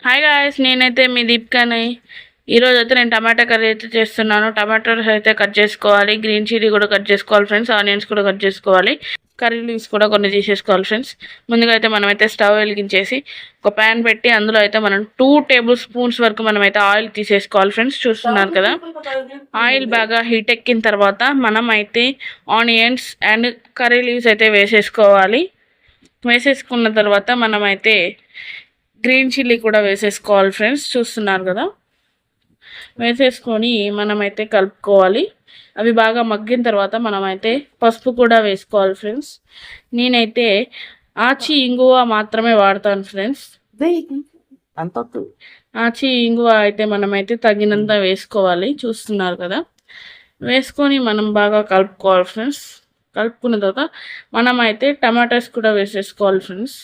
Hi guys, నేనైతే మీ దీపికని. ఈరోజు అయితే నేను టమాటా కర్రీ అయితే చేస్తున్నాను. టమాటోస్ అయితే కట్ చేసుకోవాలి, గ్రీన్ చిల్లీ కూడా కట్ చేసుకోవాలి ఫ్రెండ్స్, ఆనియన్స్ కూడా కట్ చేసుకోవాలి, కర్రీ లీవ్స్ కూడా కొన్ని తీసేసుకోవాలి ఫ్రెండ్స్. ముందుగా అయితే మనమైతే స్టవ్ వెలిగించేసి ఒక ప్యాన్ పెట్టి అందులో అయితే మనం 2 టేబుల్ స్పూన్స్ వరకు మనమైతే ఆయిల్ తీసేసుకోవాలి ఫ్రెండ్స్. చూస్తున్నారు కదా, ఆయిల్ బాగా హీట్ ఎక్కిన తర్వాత మనం అయితే ఆనియన్స్ అండ్ కర్రీ లీవ్స్ అయితే వేసేసుకోవాలి. వేసేసుకున్న తర్వాత మనమైతే గ్రీన్ చిల్లీ కూడా వేసేసుకోవాలి ఫ్రెండ్స్. చూస్తున్నారు కదా, వేసేసుకొని మనమైతే కలుపుకోవాలి. అవి బాగా మగ్గిన తర్వాత మనమైతే పసుపు కూడా వేసుకోవాలి ఫ్రెండ్స్. నేనైతే ఆచి ఇంగువ మాత్రమే వాడతాను ఫ్రెండ్స్. ఆచి ఇంగువ అయితే మనమైతే తగినంత వేసుకోవాలి. చూస్తున్నారు కదా, వేసుకొని మనం బాగా కలుపుకోవాలి ఫ్రెండ్స్. కలుపుకున్న తర్వాత మనమైతే టమాటాస్ కూడా వేసేసుకోవాలి ఫ్రెండ్స్.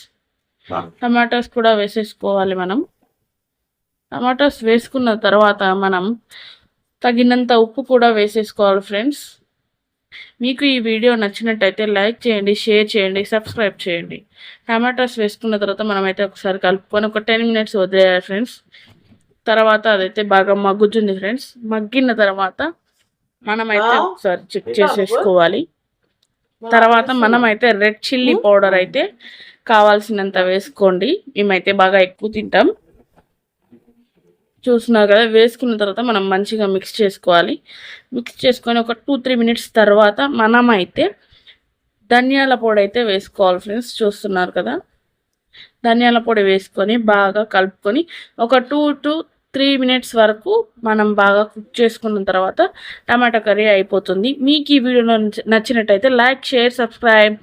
టమాటాస్ కూడా వేసేసుకోవాలి. మనం టమాటాస్ వేసుకున్న తర్వాత మనం తగినంత ఉప్పు కూడా వేసేసుకోవాలి ఫ్రెండ్స్. మీకు ఈ వీడియో నచ్చినట్టయితే లైక్ చేయండి, షేర్ చేయండి, సబ్స్క్రైబ్ చేయండి. టమాటాస్ వేసుకున్న తర్వాత మనమైతే ఒకసారి కలుపుకొని ఒక 10 మినిట్స్ వదిలేయాలి ఫ్రెండ్స్. తర్వాత అదైతే బాగా మగ్గుతుంది ఫ్రెండ్స్. మగ్గిన తర్వాత మనమైతే ఒకసారి చెక్ చేసేసుకోవాలి. తర్వాత మనమైతే రెడ్ చిల్లీ పౌడర్ అయితే కావాల్సినంత వేసుకోండి. మేమైతే బాగా ఎక్కువ తింటాం. చూస్తున్నారు కదా, వేసుకున్న తర్వాత మనం మంచిగా మిక్స్ చేసుకోవాలి. మిక్స్ చేసుకొని ఒక 2-3 మినిట్స్ తర్వాత మనమైతే ధనియాల పొడి అయితే వేసుకోవాలి ఫ్రెండ్స్. చూస్తున్నారు కదా, ధనియాల పొడి వేసుకొని బాగా కలుపుకొని ఒక 2-3 మినిట్స్ వరకు మనం బాగా కుక్ చేసుకున్న తర్వాత టమాటా కర్రీ అయిపోతుంది. మీకు ఈ వీడియో నచ్చినట్టయితే లైక్, షేర్, సబ్స్క్రైబ్.